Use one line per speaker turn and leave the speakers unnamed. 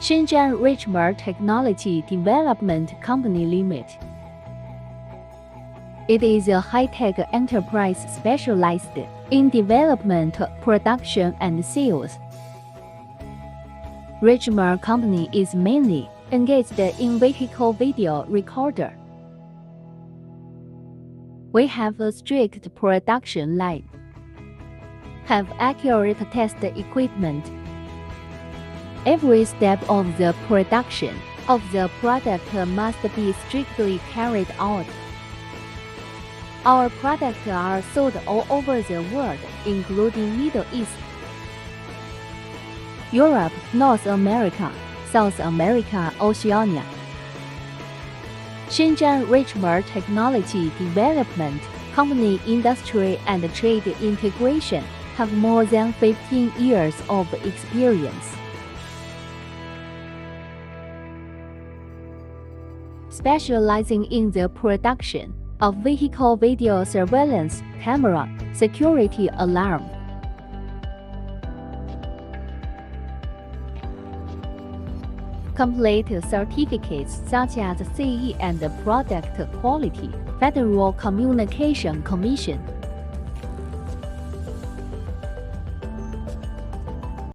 Shenzhen Richmor Technology Development Company Limited. It is a high-tech enterprise specialized in development, production, and sales. Richmor Company is mainly engaged in vehicle video recorder. We have a strict production line, have accurate test equipment. Every step of the production of the product must be strictly carried out. Our products are sold all over the world, including Middle East, Europe, North America, South America, Oceania. Shenzhen Richmor Technology Development Company industry and trade integration have more than 15 years of experience. Specializing in the production of vehicle video surveillance camera, security alarm. Complete certificates such as CE and Product Quality, Federal Communication Commission,